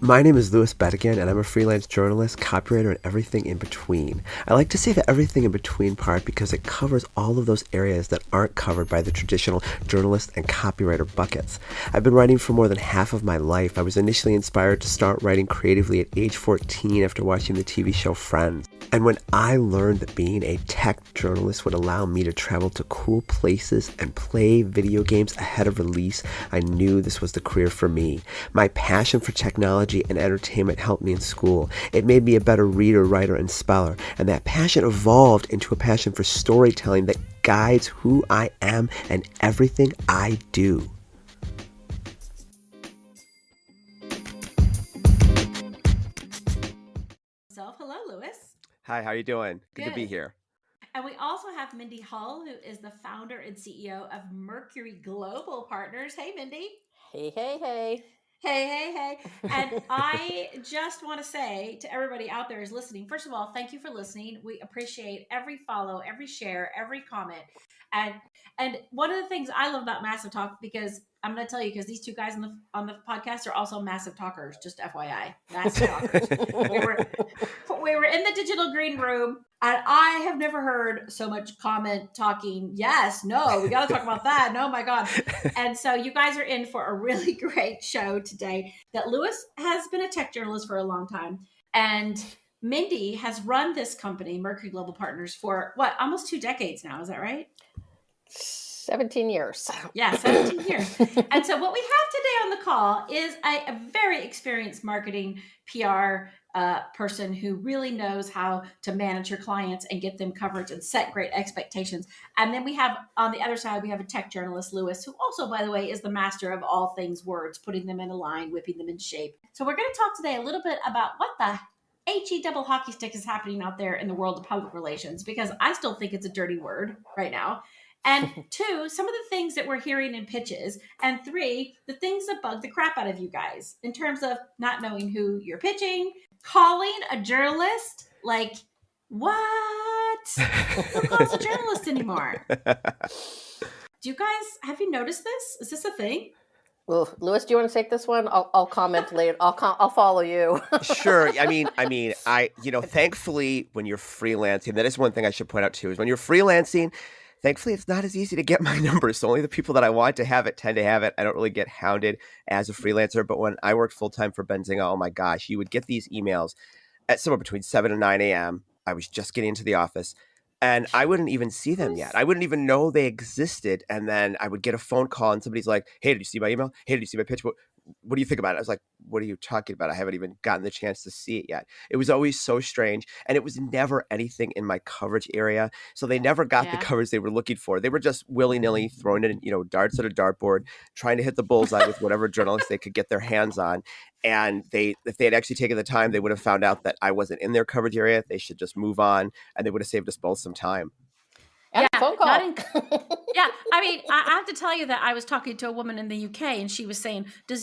My name is Louis Bedigan, and I'm a freelance journalist, copywriter, and everything in between. I like to say the everything in between part because it covers all of those areas that aren't covered by the traditional journalist and copywriter buckets. I've been writing for more than half of my life. I was initially inspired to start writing creatively at age 14 after watching the TV show Friends. And when I learned that being a tech journalist would allow me to travel to cool places and play video games ahead of release, I knew this was the career for me. My passion for technology and entertainment helped me in school. It made me a better reader, writer, and speller. And that passion evolved into a passion for storytelling that guides who I am and everything I do. Hello, Louis. Hi, how are you doing? Good to be Good. here. And we also have Mindy Hull, who is the founder and CEO of Mercury Global Partners. Hey, Mindy. Hey, hey, hey. Hey. And I just want to say to everybody out there who's listening, first of all, thank you for listening. We appreciate every follow, every share, every comment. And and one of the things I love about Massive Talk, because I'm going to tell you, because these two guys on the podcast are also massive talkers, just FYI, massive talkers. we were we were in the digital green room, and I have never heard so much comment talking. Yes, no, we got to talk about that. No, my God. And so you guys are in for a really great show today. That Louis has been a tech journalist for a long time, and Mindy has run this company, Mercury Global Partners, for what, almost 2 decades now. Is that right? 17 years. Yeah, 17 years. And so what we have today on the call is a very experienced marketing PR person who really knows how to manage her clients and get them coverage and set great expectations. And then we have, on the other side, we have a tech journalist, Louis, who also, by the way, is the master of all things words, putting them in a line, whipping them into shape. So we're going to talk today a little bit about what the HE double hockey stick is happening out there in the world of public relations, because I still think it's a dirty word right now. And 2, some of the things that we're hearing in pitches. And 3, the things that bug the crap out of you guys in terms of not knowing who you're pitching, calling a journalist. Like, what? Who calls a journalist anymore? Do you guys, have you noticed this? Is this a thing? Well, Louis, do you want to take this one? I'll comment later. I'll follow you. Sure. Thankfully, when you're freelancing, that is one thing I should point out too, is when you're freelancing, thankfully, it's not as easy to get my numbers. So only the people that I want to have it tend to have it. I don't really get hounded as a freelancer. But when I worked full-time for Benzinga, oh my gosh, you would get these emails at somewhere between 7 and 9 a.m. I was just getting into the office, and I wouldn't even see them yet. I wouldn't even know they existed. And then I would get a phone call and somebody's like, hey, did you see my email? Hey, did you see my pitch? What do you think about it? I was like, what are you talking about? I haven't even gotten the chance to see it yet. It was always so strange. And it was never anything in my coverage area. So they never got the coverage they were looking for. They were just willy-nilly throwing it, darts at a dartboard, trying to hit the bullseye with whatever journalist they could get their hands on. And if they had actually taken the time, they would have found out that I wasn't in their coverage area. They should just move on, and they would have saved us both some time. And a phone call. Yeah, I mean, I have to tell you that I was talking to a woman in the UK, and she was saying, do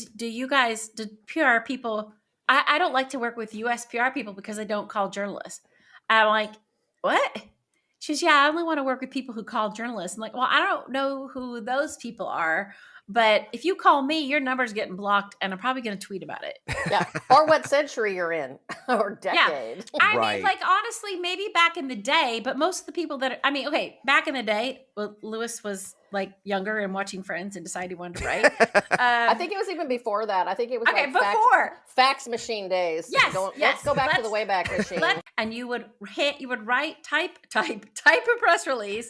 PR people, I don't like to work with US PR people because they don't call journalists. I'm like, what? She says, yeah, I only want to work with people who call journalists. I'm like, well, I don't know who those people are, but if you call me, your number's getting blocked, and I'm probably going to tweet about it. Yeah, or what century you're in, or decade. Yeah. I mean, like, honestly, maybe back in the day, but most of the people back in the day, well, Louis was like younger and watching Friends and decided he wanted to write. I think it was even before that. I think it was before fax machine days. Yes, Let's go back to the Wayback Machine. And you would type a press release,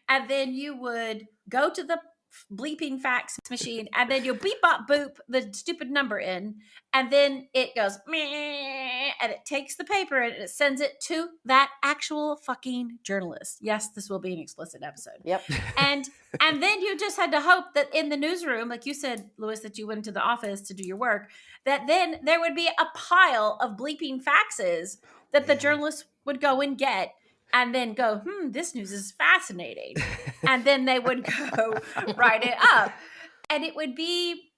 and then you would go to the bleeping fax machine, and then you beep bop boop the stupid number in, and then it goes meh, and it takes the paper and it sends it to that actual fucking journalist. Yes, this will be an explicit episode. Yep. And then you just had to hope that in the newsroom, like you said, Louis, that you went into the office to do your work, that then there would be a pile of bleeping faxes that the journalist would go and get, and then go, this news is fascinating. And then they would go write it up. And it would be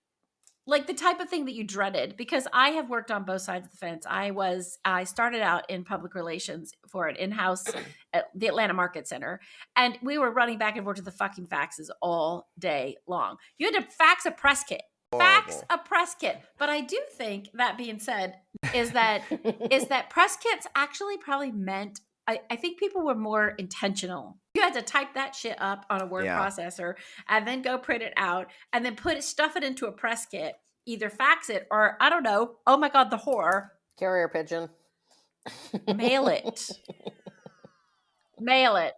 like the type of thing that you dreaded, because I have worked on both sides of the fence. I started out in public relations for an in-house at the Atlanta Market Center, and we were running back and forth to the fucking faxes all day long. You had to fax a press kit. fax Horrible. a press kit. But I do think, that being said, is that press kits actually probably meant, I think people were more intentional. You had to type that shit up on a word Yeah. processor and then go print it out and then stuff it into a press kit, either fax it or, I don't know, oh my God, the horror, Carrier pigeon. mail it. Mail it.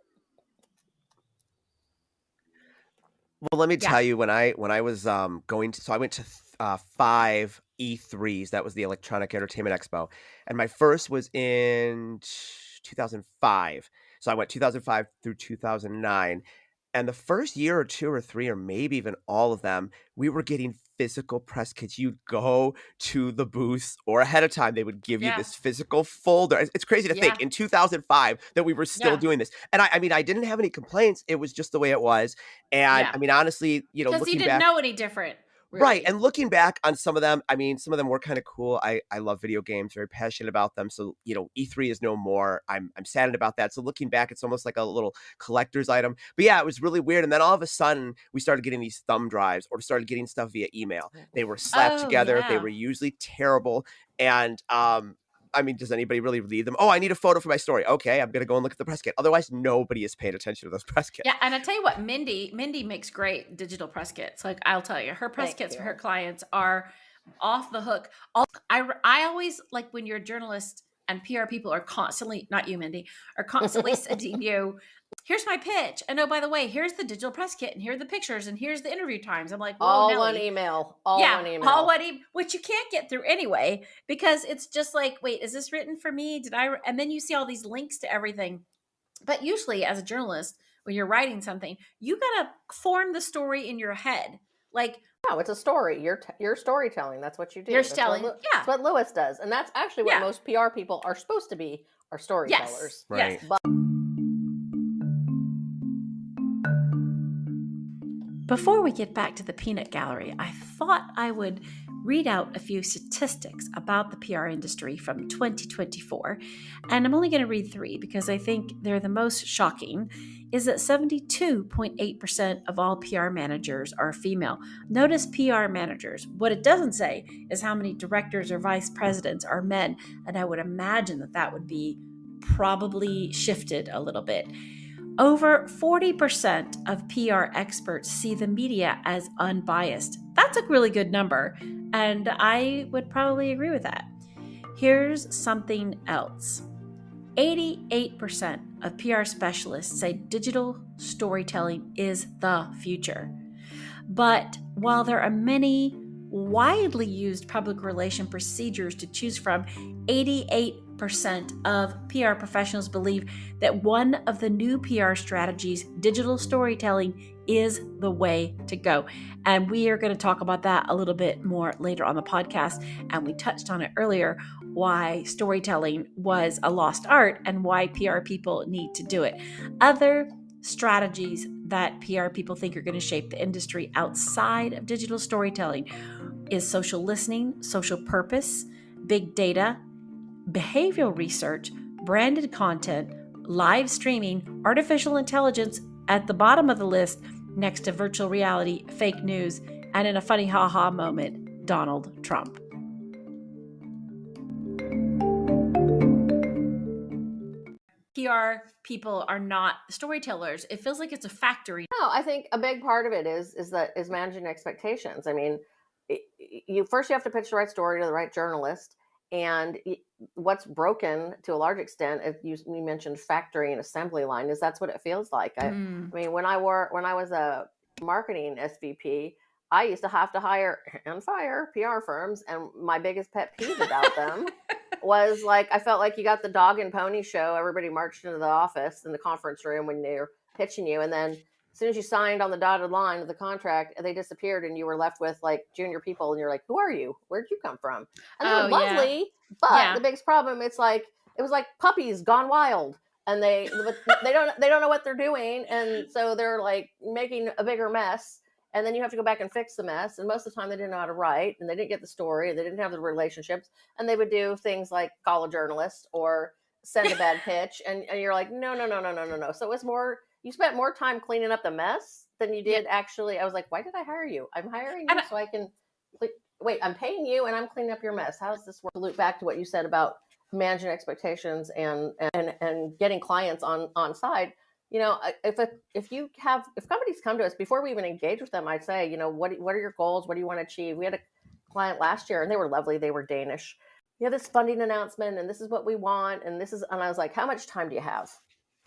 Well, let me Yeah. tell you, when I was going to, so I went to 5 E3s. That was the Electronic Entertainment Expo, and my first was in 2005. So I went 2005 through 2009, and the first year or two or three, or maybe even all of them, we were getting physical press kits. You'd go to the booths, or ahead of time, they would give you Yeah. this physical folder. It's crazy to think Yeah. in 2005 that we were still Yeah. doing this. And I mean, I didn't have any complaints. It was just the way it was. And Yeah. I mean, honestly, Because you looking didn't back, know any different. right, Really. and looking back on some of them, I mean, some of them were kind of cool. I love video games, very passionate about them. So, E3 is no more. I'm saddened about that. So looking back, it's almost like a little collector's item. But yeah, it was really weird. And then all of a sudden, we started getting these thumb drives, or started getting stuff via email. They were slapped Oh, together. They yeah. were usually terrible. And I mean, does anybody really read them? Oh, I need a photo for my story. Okay, I'm gonna go and look at the press kit. Otherwise, nobody is paying attention to those press kits. Yeah, and I tell you what, Mindy makes great digital press kits. Like, I'll tell you, her press Thank kits for you. her clients are off the hook. I always, like, when you're a journalist and PR people are constantly, not you, Mindy, are constantly sending you, here's my pitch, and oh, by the way, here's the digital press kit, and here are the pictures, and here's the interview times. I'm like, whoa, All Nelly. one email. All Yeah, one email. all one which you can't get through anyway, because it's just like, wait, is this written for me? And then you see all these links to everything. But usually, as a journalist, when you're writing something, you gotta form the story in your head. Like, No, it's a story. You're storytelling. That's what you do. You're That's telling- what, yeah. That's what Lewis does, and that's actually what Yeah. most PR people are supposed to be. Are storytellers. yes, Right. yes. But Before we get back to the peanut gallery, I thought I would read out a few statistics about the PR industry from 2024. And I'm only going to read 3 because I think they're the most shocking. Is that 72.8% of all PR managers are female. Notice PR managers. What it doesn't say is how many directors or vice presidents are men. And I would imagine that would be probably shifted a little bit. Over 40% of PR experts see the media as unbiased. That's a really good number, and I would probably agree with that. Here's something else. 88% of PR specialists say digital storytelling is the future. But while there are many widely used public relation procedures to choose from, 88% of PR professionals believe that one of the new PR strategies, digital storytelling, is the way to go. And we are going to talk about that a little bit more later on the podcast. And we touched on it earlier, why storytelling was a lost art and why PR people need to do it. Other strategies that PR people think are going to shape the industry outside of digital storytelling is social listening, social purpose, big data, behavioral research, branded content, live streaming, artificial intelligence at the bottom of the list next to virtual reality, fake news, and in a funny ha-ha moment, Donald Trump. PR people are not storytellers. It feels like it's a factory. no, I think a big part of it is managing expectations. I mean, you have to pitch the right story to the right journalist, and what's broken to a large extent, as you mentioned, factory and assembly line, is that's what it feels like. I mean, when I was a marketing SVP, I used to have to hire and fire PR firms, and my biggest pet peeve about them was, like, I felt like you got the dog and pony show. Everybody marched into the office in the conference room when they were pitching you, and then as soon as you signed on the dotted line of the contract, they disappeared, and you were left with, like, junior people, and you're like, who are you? Where'd you come from? And they're lovely, but the biggest problem, it was like puppies gone wild, and they don't know what they're doing, and so they're, like, making a bigger mess. And then you have to go back and fix the mess. And most of the time they didn't know how to write, and they didn't get the story, and they didn't have the relationships. And they would do things like call a journalist or send a bad pitch. And you're like, no. So it was more, you spent more time cleaning up the mess than you did actually. I was like, why did I hire you? I'm hiring you so I can wait, I'm paying you and I'm cleaning up your mess. How does this work? Loop back to what you said about managing expectations and getting clients on side. If companies come to us before we even engage with them, I'd say, what are your goals? What do you want to achieve? We had a client last year and they were lovely. They were Danish. You have this funding announcement and this is what we want. And I was like, how much time do you have?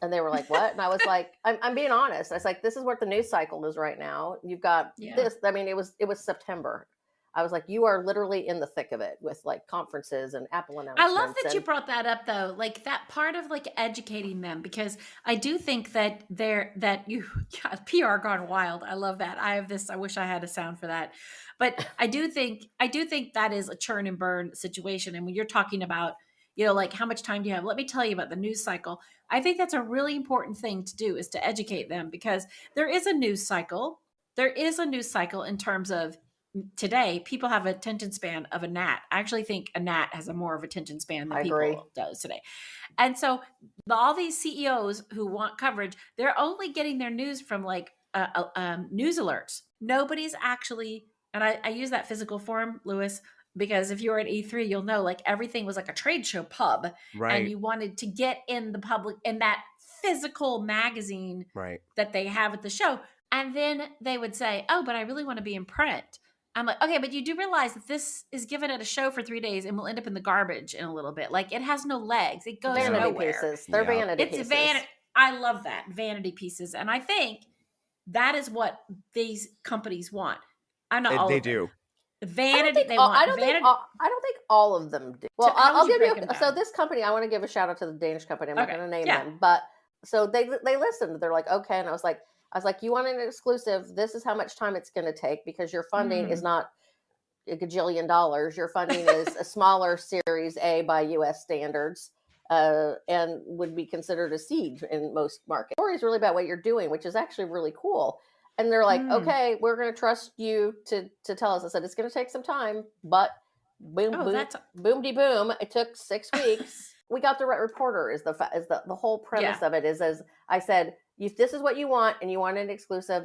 And they were like, what? And I was like, I'm being honest. I was like, this is what the news cycle is right now. You've got this. I mean, it was September. I was like, you are literally in the thick of it with like conferences and Apple announcements. I love that you brought that up though, like that part of like educating them, because I do think that PR gone wild. I love that. I have this, I wish I had a sound for that, but I do think that is a churn and burn situation. And when you're talking about, like how much time do you have? Let me tell you about the news cycle. I think that's a really important thing to do, is to educate them, because there is a news cycle. There is a news cycle in terms of, today, people have an attention span of a gnat. I actually think a gnat has a more of attension span than people does today. And so all these CEOs who want coverage, they're only getting their news from like news alerts. Nobody's actually, and I use that physical form, Lewis, because if you were at E3, you'll know like everything was like a trade show pub. Right. And you wanted to get in the public, in that physical magazine that they have at the show. And then they would say, oh, but I really want to be in print. I'm like, okay, but you do realize that this is given at a show for 3 days and will end up in the garbage in a little bit. Like, it has no legs. It goes nowhere. Pieces. They're vanity pieces. It's vanity. I love that. Vanity pieces. And I think that is what these companies want. I'm not all they of do. Them. Vanity. I don't think all of them do. Well, I'll give you. So this company, I want to give a shout out to the Danish company. I'm not going to name them, but so they listened. They're like, okay, and I was like, you want an exclusive? This is how much time it's going to take, because your funding is not a gajillion dollars. Your funding is a smaller Series A by U.S. standards, and would be considered a seed in most markets. The story is really about what you're doing, which is actually really cool. And they're like, okay, we're going to trust you to tell us. I said, it's going to take some time, but boom-de-boom. It took 6 weeks. We got the right reporter is the whole premise of it is, as I said, if this is what you want and you want an exclusive,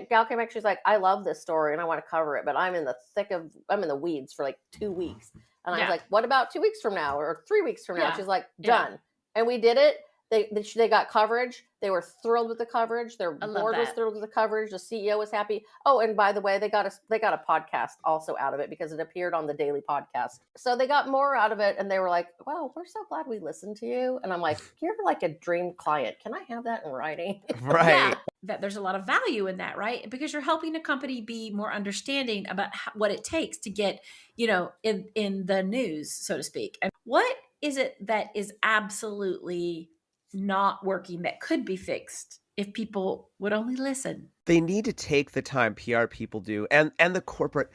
gal came back, she's like, I love this story and I want to cover it, but I'm in the weeds for like 2 weeks. And I was like, what about 2 weeks from now or 3 weeks from now? She's like, done. And we did it. They got coverage. They were thrilled with the coverage. Their board was thrilled with the coverage. The CEO was happy. Oh, and by the way, they got a podcast also out of it, because it appeared on the Daily Podcast. So they got more out of it, and they were like, "Well, we're so glad we listened to you." And I'm like, "You're like a dream client. Can I have that in writing?" Right. Yeah, that there's a lot of value in that, right? Because you're helping a company be more understanding about what it takes to get, in the news, so to speak. And what is it that is absolutely not working that could be fixed if people would only listen? They need to take the time, PR people do, and the corporate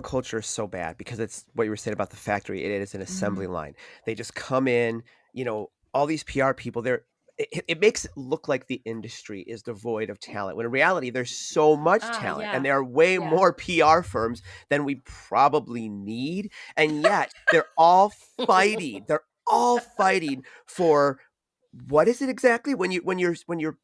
culture is so bad, because it's what you were saying about the factory. It is an assembly line. They just come in, all these PR people. It makes it look like the industry is devoid of talent, when in reality there's so much talent, and there are way more PR firms than we probably need, and yet they're all fighting. They're all fighting for. What is it exactly when you're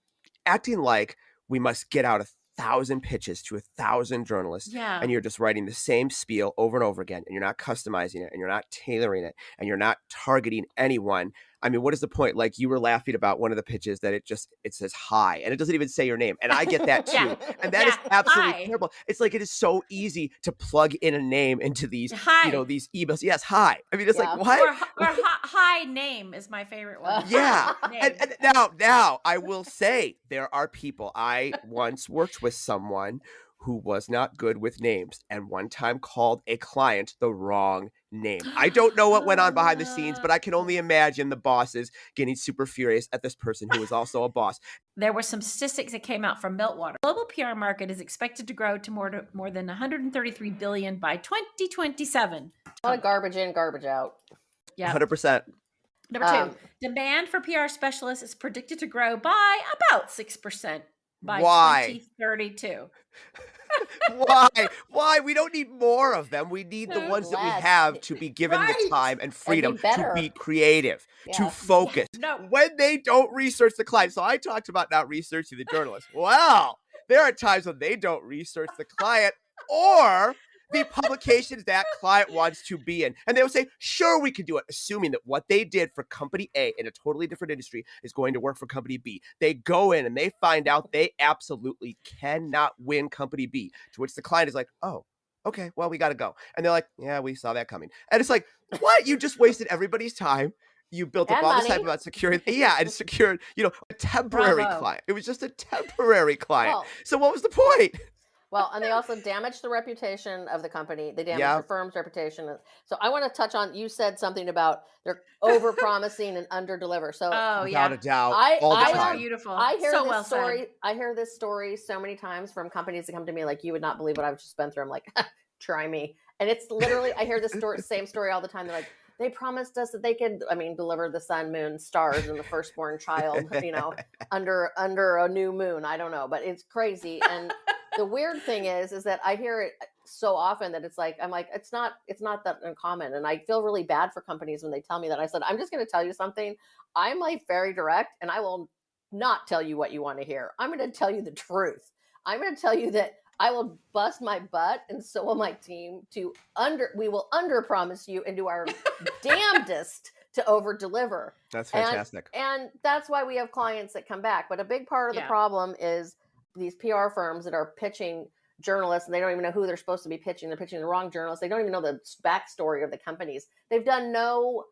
acting like we must get out 1,000 pitches to 1,000 journalists, and you're just writing the same spiel over and over again, and you're not customizing it, and you're not tailoring it, and you're not targeting anyone? I mean, what is the point? Like, you were laughing about one of the pitches that it says hi, and it doesn't even say your name. And I get that too. And that is absolutely terrible. It's like, it is so easy to plug in a name into these, these emails. Yes. Hi. I mean, it's like, what? Or hi name is my favorite one. Yeah. And now I will say, there are people. I once worked with someone who was not good with names, and one time called a client the wrong name. I don't know what went on behind the scenes, but I can only imagine the bosses getting super furious at this person who was also a boss. There were some statistics that came out from Meltwater. The global PR market is expected to grow to more than $133 billion by 2027. A lot of garbage in, garbage out. Yeah, 100%. Number 2, demand for PR specialists is predicted to grow by about 6% by 2032. Why? We don't need more of them. We need the ones that we have to be given the time and freedom to be creative, to focus. When they don't research the client. So I talked about not researching the journalist. Well, there are times when they don't research the client, or the publications that client wants to be in. And they would say, sure, we can do it, assuming that what they did for company A in a totally different industry is going to work for company B. They go in and they find out they absolutely cannot win company B, to which the client is like, oh, okay, well, we got to go. And they're like, yeah, we saw that coming. And it's like, what? You just wasted everybody's time. You built up And all this money. hype about security. Yeah, and secured, a temporary Bravo. client. It was just a temporary client. Well, So what was the point? Well, and they also damaged the reputation of the company. They damaged Yeah. the firm's reputation. So I want to touch on, you said something about they're over promising and under deliver. So Oh Without yeah, a doubt, I- all the I that was time. beautiful. I hear so this well story. said. I hear this story so many times from companies that come to me like, you would not believe what I've just been through. I'm like, try me. And it's literally, I hear this story, same story all the time. They're like, they promised us that they could, deliver the sun, moon, stars, and the firstborn child, under a new moon. I don't know, but it's crazy. And the weird thing is that I hear it so often that it's like, I'm like, it's not that uncommon. And I feel really bad for companies when they tell me that. I said, I'm just going to tell you something. I'm like very direct, and I will not tell you what you want to hear. I'm going to tell you the truth. I'm going to tell you that I will bust my butt, and so will my team, we will under promise you and do our damnedest to over deliver. That's fantastic. And that's why we have clients that come back. But a big part of the Yeah. problem is these PR firms that are pitching journalists, and they don't even know who they're supposed to be pitching. They're pitching the wrong journalists. They don't even know the backstory of the companies. They've done no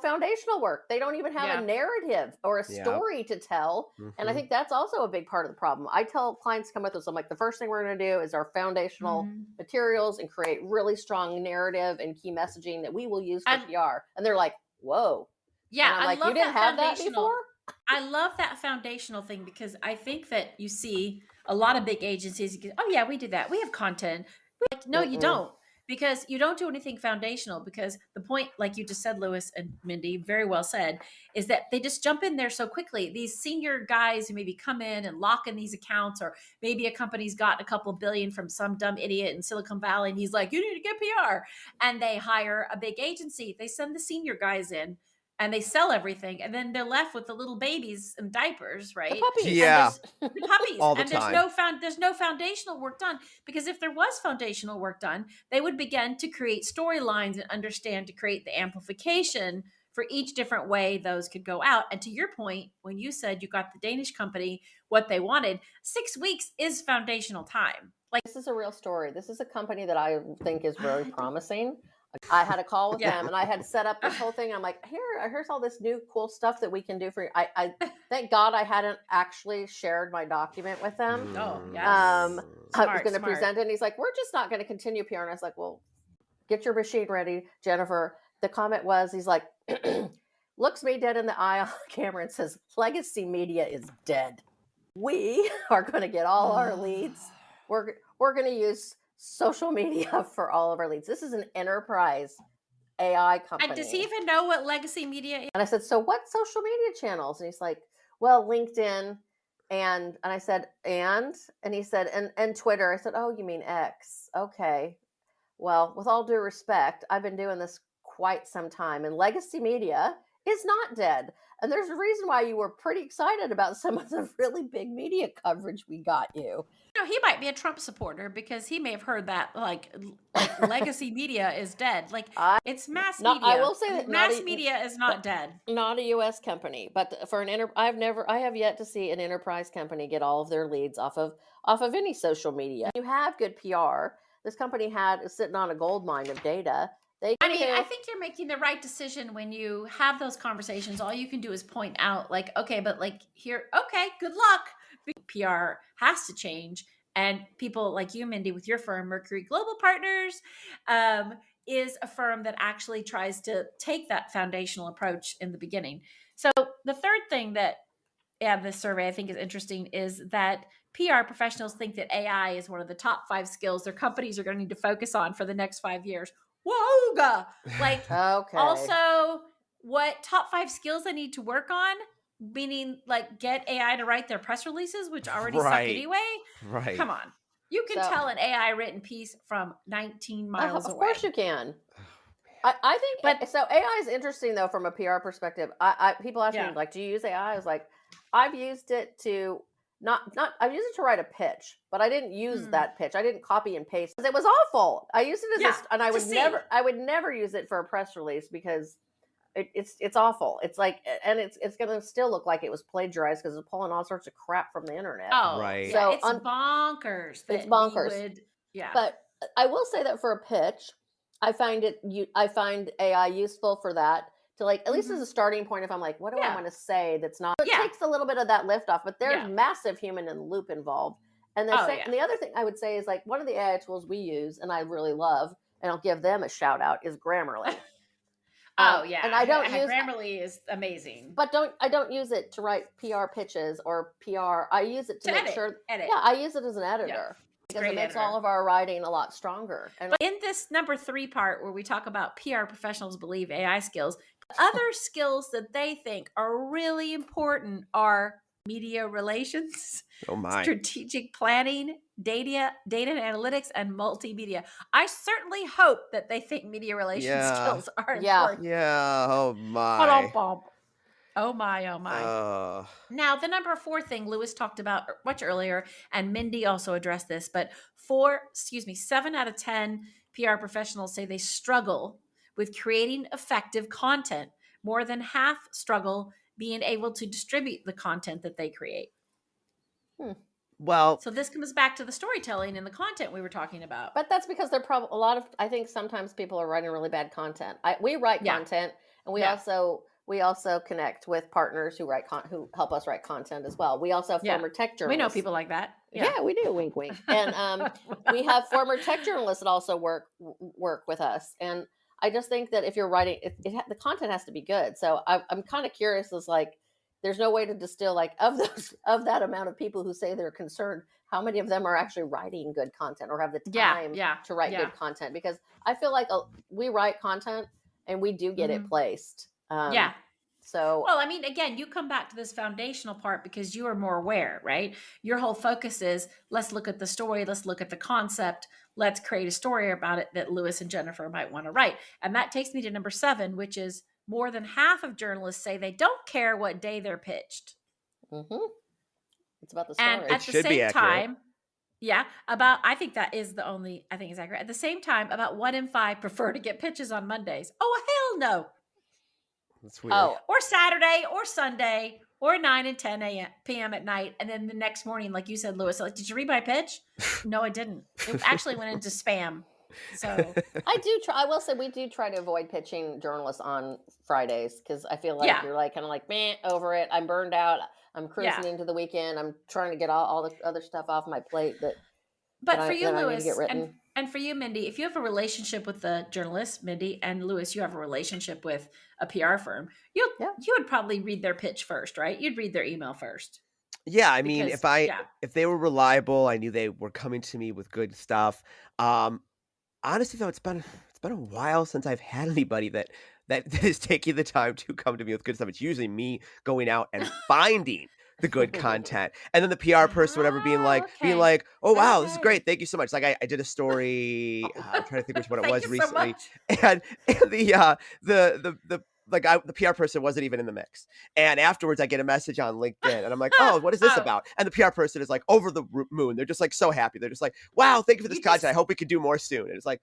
foundational work. They don't even have Yeah. a narrative or a Yeah. story to tell. And I Mhm. think that's also a big part of the problem. I tell clients to come with us, I'm like, the first thing we're going to do is our foundational Mhm. materials and create really strong narrative and key messaging that we will use for I- PR. And they're like, whoa. Yeah, And I'm I like, love you didn't that have that foundational. before? I love that foundational thing because I think that you see a lot of big agencies. You go, oh yeah, we do that. We have content. Like, no, you Mm-mm. don't, because you don't do anything foundational. Because the point, like you just said, Lewis and Mindy, very well said, is that they just jump in there so quickly. These senior guys who maybe come in and lock in these accounts, or maybe a company's got a couple billion from some dumb idiot in Silicon Valley, and he's like, you need to get PR, and they hire a big agency. They send the senior guys in, and they sell everything, and then they're left with the little babies and diapers, right? The puppies. Yeah. The puppies. All the and time. there's no foundational work done, because if there was foundational work done, they would begin to create storylines and understand to create the amplification for each different way those could go out. And to your point, when you said you got the Danish company what they wanted, 6 weeks is foundational time. Like, This is a real story. This is a company that I think is very promising. I had a call with Yeah. them, and I had set up this whole thing. I'm like, here's all this new cool stuff that we can do for you. I thank God I hadn't actually shared my document with them. Oh, yes. I was Smart, going to smart. present it, and he's like, we're just not going to continue PR. And I was like, well, get your machine ready, Jennifer. The comment was, he's like, looks me dead in the eye on camera and says, legacy media is dead. We are going to get all our leads. We're going to use social media for all of our leads. This is an enterprise AI company. And does he even know what legacy media is? And I said, so what social media channels? And he's like, well, LinkedIn. And I said, and he said, and Twitter. I said, oh, you mean X? Okay. Well, with all due respect, I've been doing this quite some time, and legacy media is not dead. And there's a reason why you were pretty excited about some of the really big media coverage we got you. He might be a Trump supporter, because he may have heard that like legacy media is dead. Like, it's mass media. I will say that mass media is not dead. Not a U.S. company, but for I have yet to see an enterprise company get all of their leads off of any social media. You have good PR. This company is sitting on a gold mine of data. I think you're making the right decision when you have those conversations. All you can do is point out, like, okay, but like here, okay, good luck. PR has to change. And people like you, Mindy, with your firm, Mercury Global Partners, is a firm that actually tries to take that foundational approach in the beginning. So the third thing that this survey I think is interesting is that PR professionals think that AI is one of the top 5 skills their companies are going to need to focus on for the next 5 years. Wooga! Like, okay. Also, what top 5 skills they need to work on, meaning like get AI to write their press releases, which already suck Right. anyway. Right. Come on. You can tell an AI written piece from 19 miles away. Of course you can. I think, But- so AI is interesting though from a PR perspective. People ask me like, do you use AI? I was like, I've used it to I used it to write a pitch, but I didn't use Mm. that pitch. I didn't copy and paste. It was awful. I used it as and I to would see. I would never use it for a press release because it's awful. It's like, and it's going to still look like it was plagiarized because it's pulling all sorts of crap from the internet. Oh, Right. yeah, So it's bonkers. it's that we bonkers. would- yeah. But I will say that for a pitch, I find AI useful for that, to like, at least as a starting point. If I'm like, what do I Yeah. want to say that's not, it Yeah. takes a little bit of that lift off, but there's Yeah. massive human in the loop involved. And Oh, and the other thing I would say is, like, one of the AI tools we use and I really love, and I'll give them a shout out, is Grammarly. Oh yeah, and I don't use Grammarly is amazing. But I don't use it to write PR pitches or PR. I use it to make sure. Edit. Yeah, I use it as an editor because great it makes editor. all of our writing a lot stronger. And But in this number 3 part where we talk about PR professionals believe AI skills, other skills that they think are really important are media relations, Oh my. strategic planning, data and analytics, and multimedia. I certainly hope that they think media relations Yeah. skills are Yeah. important. Yeah. Oh my. Oh my. Now, the number 4 thing Lewis talked about much earlier, and Mindy also addressed this, but 7 out of 10 PR professionals say they struggle with creating effective content. More than half struggle being able to distribute the content that they create. Well, So this comes back to the storytelling and the content we were talking about. But that's because they're probably a lot of. I think sometimes people are writing really bad content. We write Yeah. content, and we Yeah. also connect with partners who who help us write content as well. We also have Yeah. former tech We journalists. know people like that. Yeah, we do. Wink, wink. And we have former tech journalists that also work with us. And I just think that if you're writing, the content has to be good. So I'm kind of curious. Is like, there's no way to distill, like, of that amount of people who say they're concerned, how many of them are actually writing good content or have the time to write good content? Because I feel like we write content and we do get it placed. Yeah. So, Well, I mean, again, you come back to this foundational part because you are more aware, right? Your whole focus is, let's look at the story, let's look at the concept, let's create a story about it that Lewis and Jennifer might want to write. And that takes me to number 7, which is more than half of journalists say they don't care what day they're pitched. it's about the story. And at the should be same accurate. time, I think that is I think is accurate. At the same time, about 1 in 5 prefer to get pitches on Mondays. Oh, hell no. that's weird. Oh, Or Saturday or Sunday or 9 and 10 p.m. at night. And then the next morning, like you said, Lewis, like, did you read my pitch? No, I didn't. It actually went into spam. So I will say we do try to avoid pitching journalists on Fridays because I feel like you're like kind of like, meh, over it. I'm burned out. I'm cruising into the weekend. I'm trying to get all the other stuff off my plate. But for you, I need to Lewis, get written. and for you, Mindy, if you have a relationship with the journalist, Mindy, and Lewis, you have a relationship with a PR firm, you would probably read their pitch first, right? You'd read their email first. Yeah, I mean, Because- if they were reliable, I knew they were coming to me with good stuff. Honestly, though, it's been a while since I've had anybody that is taking the time to come to me with good stuff. It's usually me going out and finding the good content, and then the PR person, whatever, being like, "Oh wow, this is Okay. great, thank you so much." Like I did a story. I'm trying to think which one it Thank was you so recently, much. and the PR person wasn't even in the mix. And afterwards, I get a message on LinkedIn, and I'm like, "Oh, what is this about?" And the PR person is like over the moon. They're just like so happy. They're just like, "Wow, thank you for this You content. just- I hope we can do more soon." And it's like,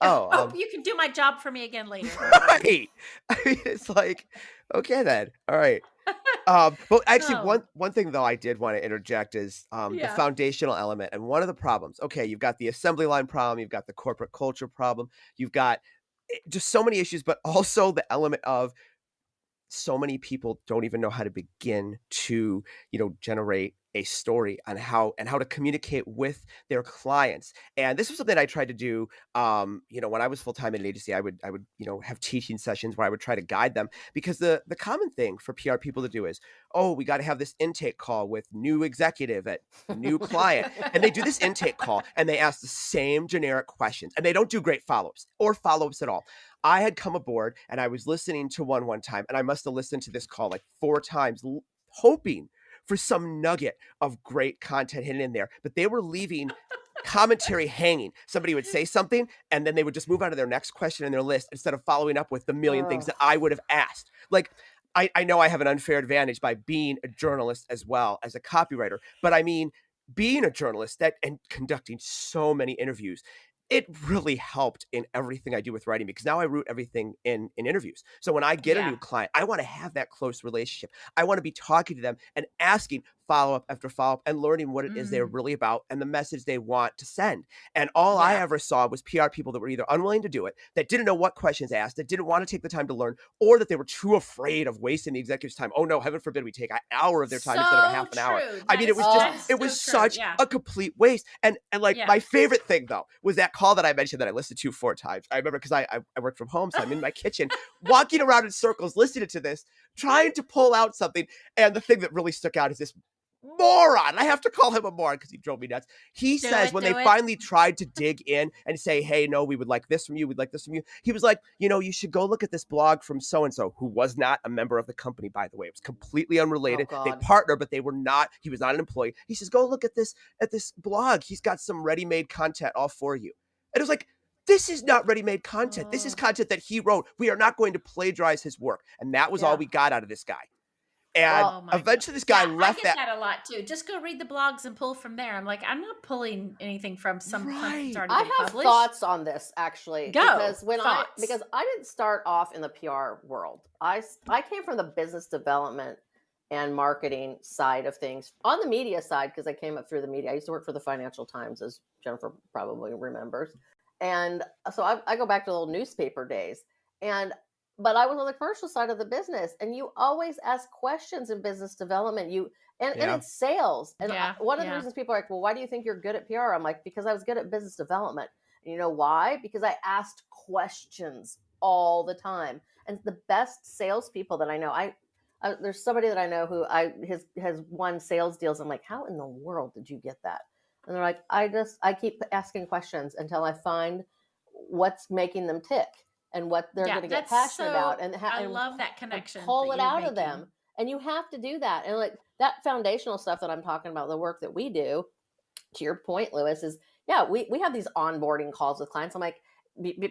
you can do my job for me again later. right. I mean, it's like, okay then, all right. But actually, Oh. one thing though I did want to interject is the Yeah. foundational element, and one of the problems. Okay, you've got the assembly line problem, you've got the corporate culture problem, you've got just so many issues, but also the element of so many people don't even know how to begin to, generate a story on how to communicate with their clients. And this was something I tried to do, when I was full-time in an agency. I would, have teaching sessions where I would try to guide them, because the common thing for PR people to do is, oh, we got to have this intake call with new executive at new client. And they do this intake call and they ask the same generic questions, and they don't do great follow-ups or follow-ups at all. I had come aboard and I was listening to one time, and I must have listened to this call like 4 times, hoping for some nugget of great content hidden in there, but they were leaving commentary hanging. Somebody would say something and then they would just move on to their next question in their list instead of following up with the million things that I would have asked. Like, I know I have an unfair advantage by being a journalist as well as a copywriter, but I mean, being a journalist that and conducting so many interviews, it really helped in everything I do with writing because now I root everything in interviews. So when I get a Yeah. new client, I want to have that close relationship. I want to be talking to them and asking follow up after follow up and learning what it is they're really about and the message they want to send. And all I Yeah. ever saw was PR people that were either unwilling to do it, that didn't know what questions to ask, that didn't want to take the time to learn, or that they were too afraid of wasting the executive's time. Oh no, heaven forbid we take an hour of their time instead of a half an hour. I mean, it was just, it was such a complete waste. And like Yeah. my favorite thing though was that call that I mentioned that I listened to 4 times. I remember because I work from home, so I'm in my kitchen, walking around in circles, listening to this, trying to pull out something. And the thing that really stuck out is this moron. I have to call him a moron because he drove me nuts. He says when they finally tried to dig in and say, hey, no, we would like this from you. We'd like this from you. He was like, you know, you should go look at this blog from so-and-so, who was not a member of the company, by the way. It was completely unrelated. Oh, they God. partner, but they were not, he was not an employee. He says, go look at this blog. He's got some ready-made content all for you. And it was like, this is not ready-made content. This is content that he wrote. We are not going to plagiarize his work. And that was all we got out of this guy. And Oh my eventually God. this guy Yeah, left I get that a lot too. Just go read the blogs and pull from there. I'm like, I'm not pulling anything from some something that's already I been have published. thoughts on this actually. Go. Because Thoughts. because I didn't start off in the PR world. I came from the business development and marketing side of things on the media side because I came up through the media. I used to work for the Financial Times, as Jennifer probably remembers. And so I go back to the old newspaper days. But I was on the commercial side of the business, and you always ask questions in business development. And it's sales. And one of the reasons people are like, well, why do you think you're good at PR? I'm like, because I was good at business development. And you know why? Because I asked questions all the time. And the best salespeople that I know, there's somebody that I know who has won sales deals. I'm like, how in the world did you get that? And they're like, I keep asking questions until I find what's making them tick and what they're going to get passionate about. And I love that connection. Pull it out of them. And you have to do that. And like that foundational stuff that I'm talking about, the work that we do, to your point, Lewis, is we have these onboarding calls with clients. I'm like,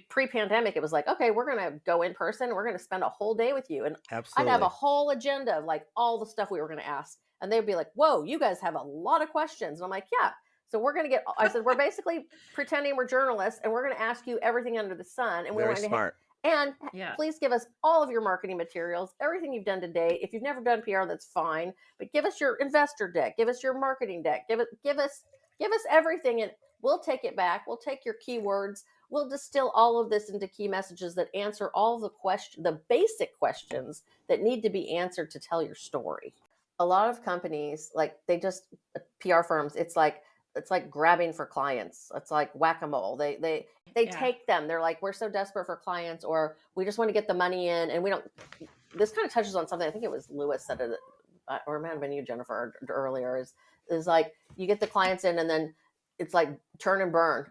pre-pandemic, it was like, okay, we're going to go in person. We're going to spend a whole day with you. And Absolutely. I'd have a whole agenda of like all the stuff we were going to ask. And they'd be like, whoa, you guys have a lot of questions. And I'm like, yeah. So I said, we're basically pretending we're journalists and we're going to ask you everything under the sun. And Very smart. And please give us all of your marketing materials, everything you've done to date. If you've never done PR, that's fine. But give us your investor deck, give us your marketing deck, give us everything, and we'll take it back. We'll take your keywords. We'll distill all of this into key messages that answer all the basic questions that need to be answered to tell your story. A lot of companies, like PR firms, it's like grabbing for clients. It's like whack-a-mole. They take them. They're like, we're so desperate for clients, or we just want to get the money in. And we don't, this kind of touches on something. I think it was Lewis said it, or it might have been you, Jennifer, earlier, is like, you get the clients in and then it's like turn and burn.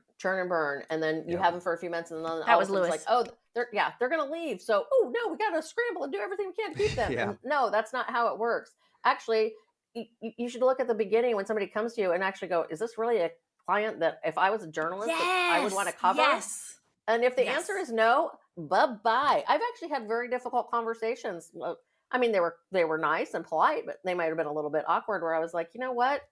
And then you have them for a few months. And then that was Lewis. It's like, they're going to leave. So, oh no, we got to scramble and do everything we can to keep them. And no, that's not how it works. Actually, you should look at the beginning when somebody comes to you and actually go, is this really a client that if I was a journalist, that I would want to cover? Yes. And if the answer is no, bye-bye. I've actually had very difficult conversations. I mean, they were nice and polite, but they might have been a little bit awkward where I was like, you know what?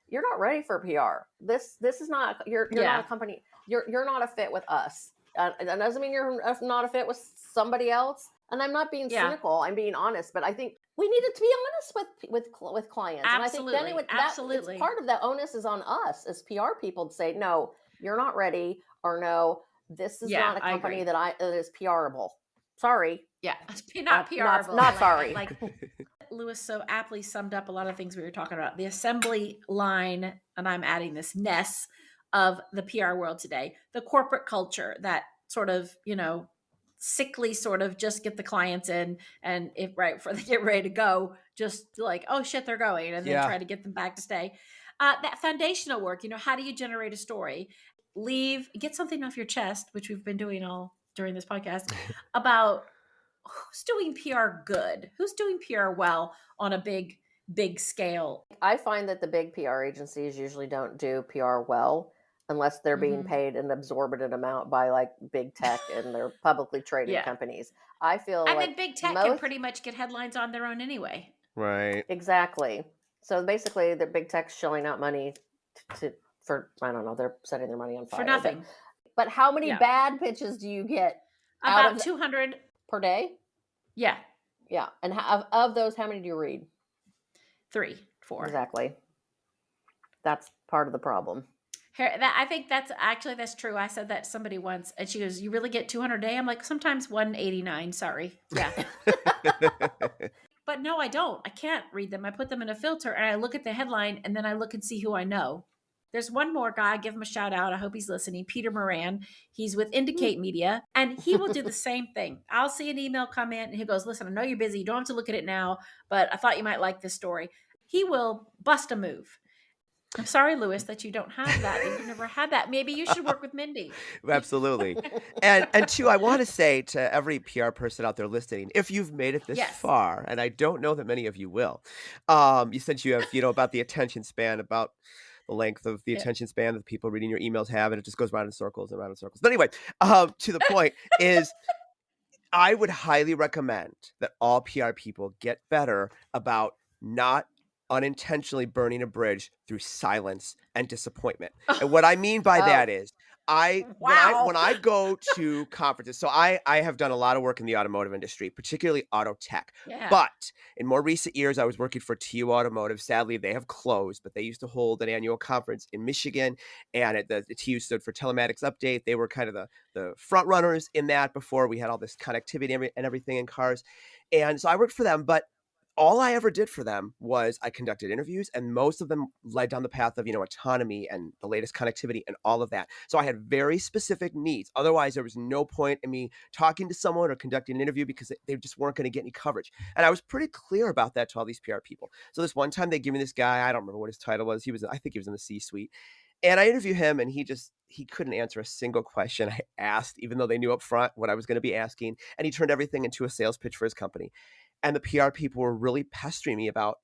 You're not ready for PR. This is not, you're not a company. You're not a fit with us. That doesn't mean you're not a fit with somebody else. And I'm not being cynical. I'm being honest. But I think we needed to be honest with clients. Absolutely. And I think then it's part of that onus is on us as PR people to say, no, you're not ready, or no, this is not a company that is PRable. Sorry. Yeah. Not PRable. Not sorry. Like Lewis so aptly summed up a lot of things we were talking about. The assembly line, and I'm adding this ness of the PR world today, the corporate culture that sort of, sickly sort of just get the clients in, and if right before they get ready to go, just like, oh shit, they're going, and then try to get them back to stay. That foundational work, how do you generate a story? Get something off your chest, which we've been doing all during this podcast, about who's doing PR good, who's doing PR well on a big scale. I find that the big PR agencies usually don't do PR well. unless they're being Mhm. paid an exorbitant amount by like big tech and their publicly traded Yeah. companies. I feel And like then big tech can most pretty much get headlines on their own anyway Right. exactly. So basically, the big tech's shelling out money for I don't know, they're setting their money on for fire. nothing. But how many Yeah. bad pitches do you get out About of 200. per day? Yeah. Yeah, and of those, how many do you read? 3, 4. Exactly. That's part of the problem. I think that's true. I said that to somebody once, and she goes, "You really get 200 a day?" I'm like, "Sometimes 189. Sorry." Yeah. But no, I don't. I can't read them. I put them in a filter and I look at the headline and then I look and see who I know. There's one more guy, give him a shout out. I hope he's listening. Peter Moran. He's with Indicate Media and he will do the same thing. I'll see an email come in and he goes, "Listen, I know you're busy. You don't have to look at it now, but I thought you might like this story." He will bust a move. I'm sorry, Lewis, that you don't have that. You've never had that. Maybe you should work with Mindy. Absolutely. And two, I want to say to every PR person out there listening, if you've made it this Yes. far, and I don't know that many of you will, you said you have, about the attention span, about the length of the Yeah. attention span that the people reading your emails have, and it just goes round in circles and round in circles. But anyway, to the point is, I would highly recommend that all PR people get better about not unintentionally burning a bridge through silence and disappointment. And what I mean by Oh. that is when Wow. I go to conferences, so I have done a lot of work in the automotive industry, particularly auto tech. Yeah. But in more recent years, I was working for TU Automotive. Sadly, they have closed, but they used to hold an annual conference in Michigan, and the TU stood for Telematics Update. They were kind of the front runners in that before we had all this connectivity and everything in cars. And so I worked for them, but all I ever did for them was I conducted interviews, and most of them led down the path of, autonomy and the latest connectivity and all of that. So I had very specific needs. Otherwise, there was no point in me talking to someone or conducting an interview because they just weren't going to get any coverage. And I was pretty clear about that to all these PR people. So this one time they gave me this guy, I don't remember what his title was. I think he was in the C-suite. And I interviewed him, and he couldn't answer a single question I asked, even though they knew up front what I was going to be asking. And he turned everything into a sales pitch for his company. And the PR people were really pestering me about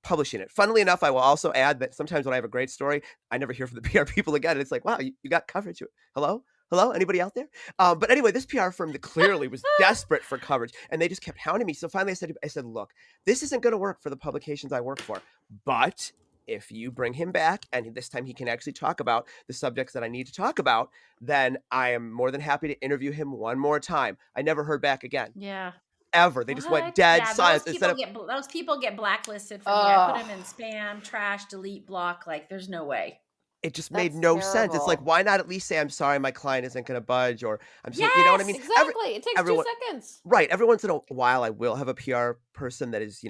publishing it. Funnily enough, I will also add that sometimes when I have a great story, I never hear from the PR people again. And it's like, wow, you got coverage. Hello? Anybody out there? But anyway, this PR firm that clearly was desperate for coverage, and they just kept hounding me. So finally I said, look, this isn't going to work for the publications I work for, but if you bring him back and this time he can actually talk about the subjects that I need to talk about, then I am more than happy to interview him one more time. I never heard back again. Yeah. Ever. They just went What? dead Yeah, silence. those people get blacklisted for me. I put them in spam, trash, delete, block. Like, there's no way. It just made That's no sense. It's like, terrible. why not at least say, I'm sorry, my client isn't going to budge, or I'm so, Yes, you know what I mean? Exactly. It takes everyone- 2 seconds. Right. Every once in a while, I will have a PR person that is,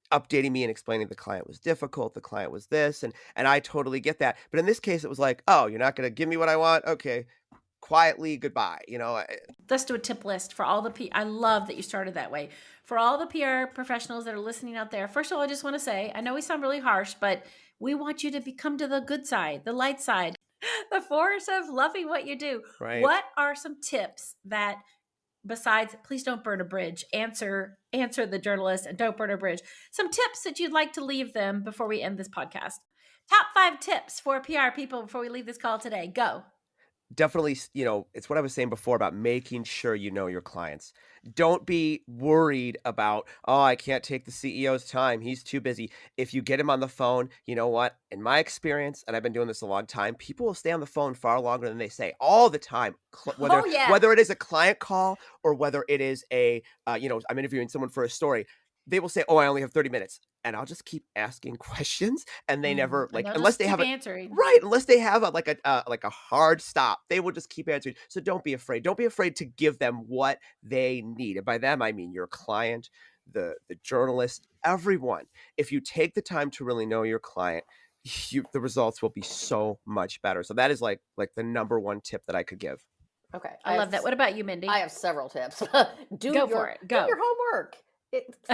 updating me and explaining the client was difficult, the client was this, and I totally get that. But in this case, it was like, oh, you're not going to give me what I want? Okay. Quietly, goodbye. Let's do a tip list for all the I love that you started that way. For all the PR professionals that are listening out there, first of all, I just want to say, I know we sound really harsh, but we want you to come to the good side, the light side, the force of loving what you do. Right. What are some tips that, besides please don't burn a bridge, answer the journalist and don't burn a bridge, some tips that you'd like to leave them before we end this podcast? Top 5 tips for PR people before we leave this call today. Go. Definitely, it's what I was saying before about making sure you know your clients. Don't be worried about, oh, I can't take the CEO's time. He's too busy. If you get him on the phone, you know what? In my experience, and I've been doing this a long time, people will stay on the phone far longer than they say all the time. Whether it is a client call or whether it is I'm interviewing someone for a story, they will say, oh, I only have 30 minutes. And I'll just keep asking questions, and they never unless they have answering. Right, unless they have a hard stop, they will just keep answering. So don't be afraid. Don't be afraid to give them what they need. And by them, I mean your client, the journalist, everyone. If you take the time to really know your client, the results will be so much better. So that is like the number one tip that I could give. Okay. I love that. What about you, Mindy? I have several tips. Do Go your for it. Go. Do your homework.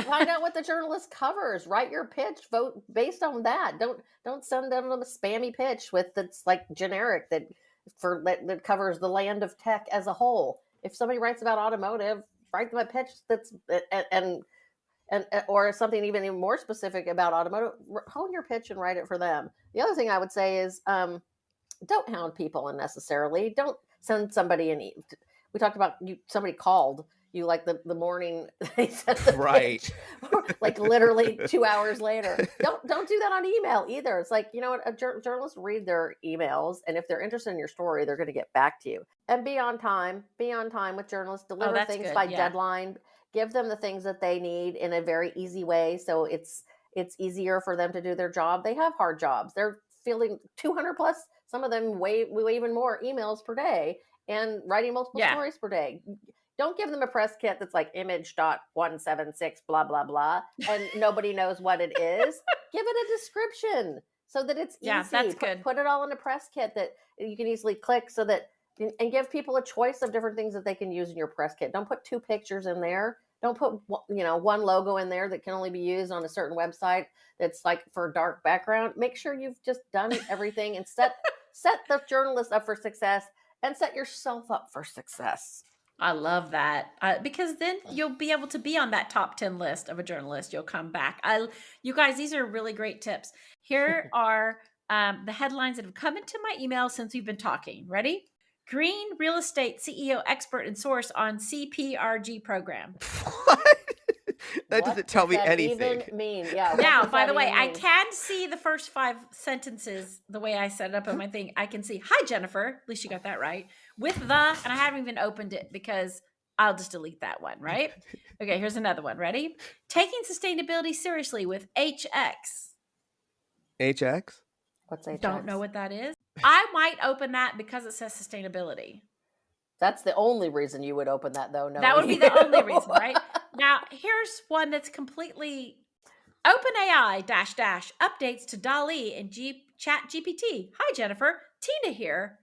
Find out what the journalist covers. Write your pitch. Vote based on that. Don't send them a spammy pitch that's like generic that covers the land of tech as a whole. If somebody writes about automotive, write them a pitch that's and or something even more specific about automotive. Hone your pitch and write it for them. The other thing I would say is don't hound people unnecessarily. Don't send somebody we talked about somebody called you like the morning they sent the Right. pitch, like literally 2 hours later. Don't do that on email either. It's like, you know what, journalists read their emails, and if they're interested in your story, they're going to get back to you. And be on time with journalists. Deliver things by deadline. Give them the things that they need in a very easy way, so it's easier for them to do their job. They have hard jobs. They're fielding 200 plus, some of them way even more emails per day, and writing multiple stories per day. Don't give them a press kit that's like image.176 blah blah blah and nobody knows what it is. Give it a description so that it's easy. Yeah, that's good. Put it all in a press kit that you can easily click, so that, and give people a choice of different things that they can use in your press kit. Don't put 2 pictures in there. Don't put, one logo in there that can only be used on a certain website that's like for a dark background. Make sure you've just done everything and set the journalist up for success and set yourself up for success. I love that, because then you'll be able to be on that top 10 list of a journalist. You'll come back. You guys, these are really great tips. Here are the headlines that have come into my email since we've been talking. Ready? Green Real Estate CEO expert and source on CPRG program. What? That doesn't tell me that anything. Even mean? Yeah. Now, by the way, I can see the first 5 sentences the way I set it up on my thing. I can see, hi, Jennifer. At least you got that right. With and I haven't even opened it because I'll just delete that one, right? Okay, here's another one. Ready? Taking sustainability seriously with HX. HX? What's HX? Don't know what that is. I might open that because it says sustainability. That's the only reason you would open that, though. No, that would be the only reason, right? Now, here's one that's completely OpenAI -- updates to DALL-E and ChatGPT. Hi, Jennifer. Tina here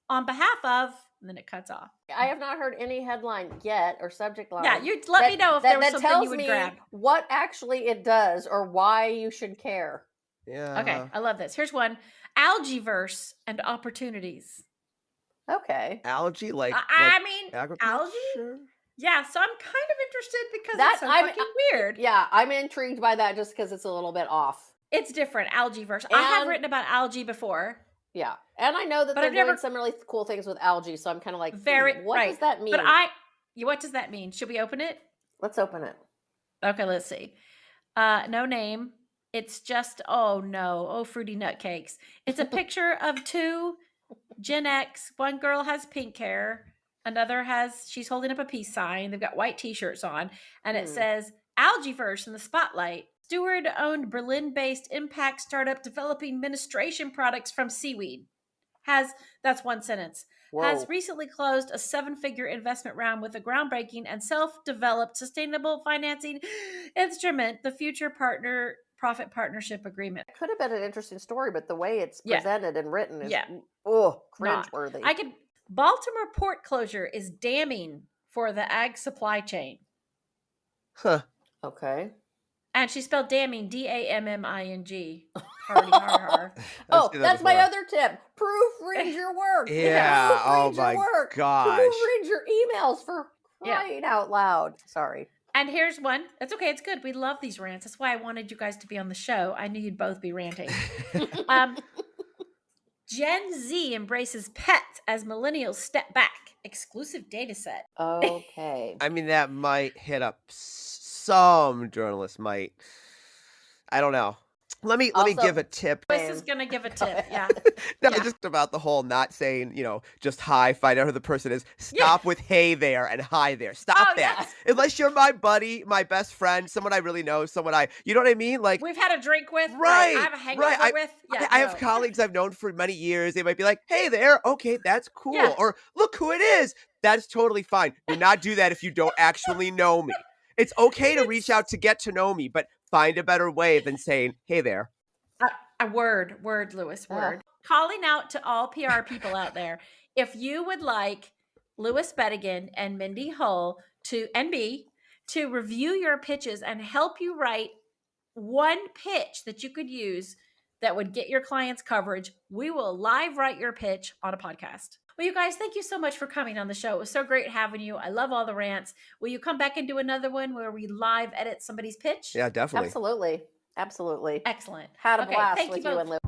on behalf of, and then it cuts off. I have not heard any headline yet or subject line. Yeah, you let me know if there was something you would grab. What actually it does or why you should care. Yeah. Okay, I love this. Here's one. Algaeverse and opportunities. Okay. Algae, like algae? Yeah, so I'm kind of interested because it's so fucking weird. Yeah, I'm intrigued by that just because it's a little bit off. It's different, Algaeverse. I have written about algae before. Yeah, and I know that they're doing some really cool things with algae, so I'm kind of like, what does that mean? But what does that mean? Should we open it? Let's open it. Okay, let's see. No name. It's just, fruity nutcakes. It's a picture of 2 Gen X. One girl has pink hair. Another she's holding up a peace sign. They've got white t-shirts on. And it says, Algaeverse in the spotlight. Steward-owned Berlin-based impact startup developing menstruation products from seaweed. That's one sentence. Whoa. Has recently closed a 7-figure investment round with a groundbreaking and self-developed sustainable financing instrument, the Future Profit Partnership Agreement. It could have been an interesting story, but the way it's presented and written is cringeworthy. Baltimore port closure is damning for the ag supply chain. Huh. Okay. And she spelled damning, DAMMING. Hardy har. That's my other tip. Proofread your work. Yeah. Oh my gosh. Proofread your emails, for crying out loud. Sorry. And here's one. That's okay. It's good. We love these rants. That's why I wanted you guys to be on the show. I knew you'd both be ranting. Gen Z embraces pets as millennials step back. Exclusive data set. Okay. I mean, that might hit up some journalists might. I don't know. Let me give a tip. This is gonna give a tip. Yeah. Just about the whole not saying, just hi, find out who the person is. Stop with hey there and hi there. Stop that. Yes. Unless you're my buddy, my best friend, someone I really know, you know what I mean? Like we've had a drink with, right? I have a hangover with. Yeah, I have colleagues I've known for many years. They might be like, hey there, okay, that's cool. Yeah. Or look who it is. That's totally fine. Do not do that if you don't actually know me. It's okay to reach out to get to know me, but find a better way than saying, hey there. A word, Lewis, word. Calling out to all PR people out there. If you would like Louis Bettigan and Mindy Hull to review your pitches and help you write one pitch that you could use that would get your clients coverage, we will live write your pitch on a podcast. Well, you guys, thank you so much for coming on the show. It was so great having you. I love all the rants. Will you come back and do another one where we live edit somebody's pitch? Yeah, definitely. Absolutely. Excellent. Had a blast with you and Liv.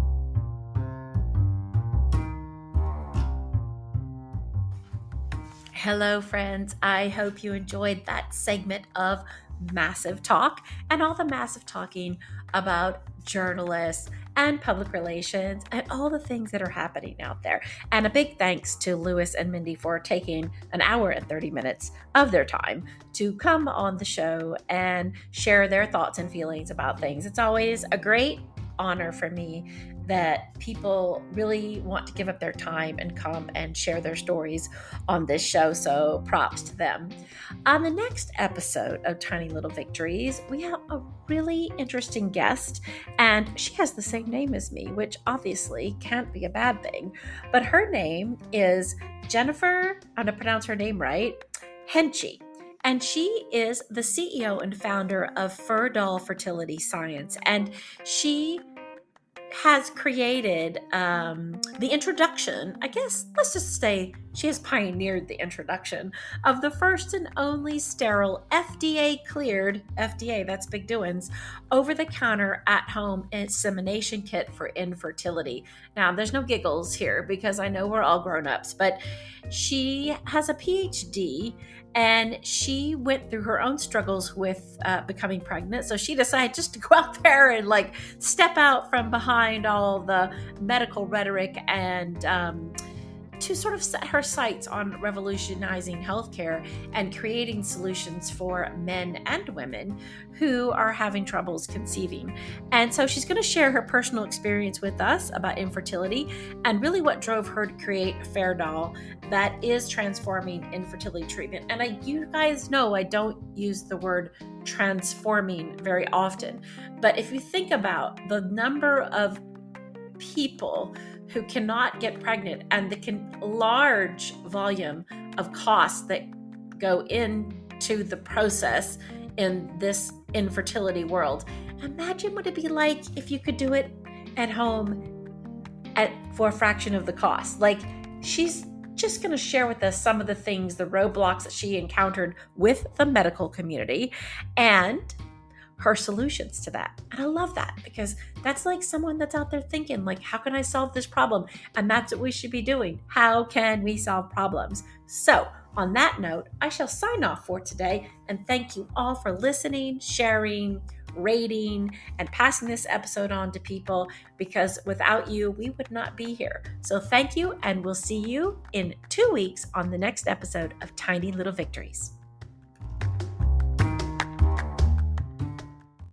Hello, friends. I hope you enjoyed that segment of Massive Talk and all the massive talking about journalists and public relations and all the things that are happening out there. And a big thanks to Lewis and Mindy for taking an hour and 30 minutes of their time to come on the show and share their thoughts and feelings about things. It's always a great honor for me that people really want to give up their time and come and share their stories on this show. So props to them. On the next episode of Tiny Little Victories, we have a really interesting guest, and she has the same name as me, which obviously can't be a bad thing. But her name is Jennifer, I'm going to pronounce her name right, Henchy. And she is the CEO and founder of Fertile Fertility Science. And she has created the introduction, I guess, let's just say she has pioneered the introduction of the first and only sterile FDA cleared, FDA, that's big doings, over-the-counter at-home insemination kit for infertility. Now, there's no giggles here because I know we're all grown-ups, but she has a PhD and she went through her own struggles with becoming pregnant. So she decided just to go out there and like step out from behind all the medical rhetoric and to sort of set her sights on revolutionizing healthcare and creating solutions for men and women who are having troubles conceiving. And so she's going to share her personal experience with us about infertility and really what drove her to create Fertile that is transforming infertility treatment. And you guys know I don't use the word transforming very often, but if you think about the number of people who cannot get pregnant and the large volume of costs that go into the process in this infertility world. Imagine what it'd be like if you could do it at home for a fraction of the cost. Like, she's just going to share with us some of the things, the roadblocks that she encountered with the medical community and her solutions to that. And I love that because that's like someone that's out there thinking like, how can I solve this problem? And that's what we should be doing. How can we solve problems? So on that note, I shall sign off for today and thank you all for listening, sharing, rating, and passing this episode on to people because without you, we would not be here. So thank you, and we'll see you in 2 weeks on the next episode of Tiny Little Victories.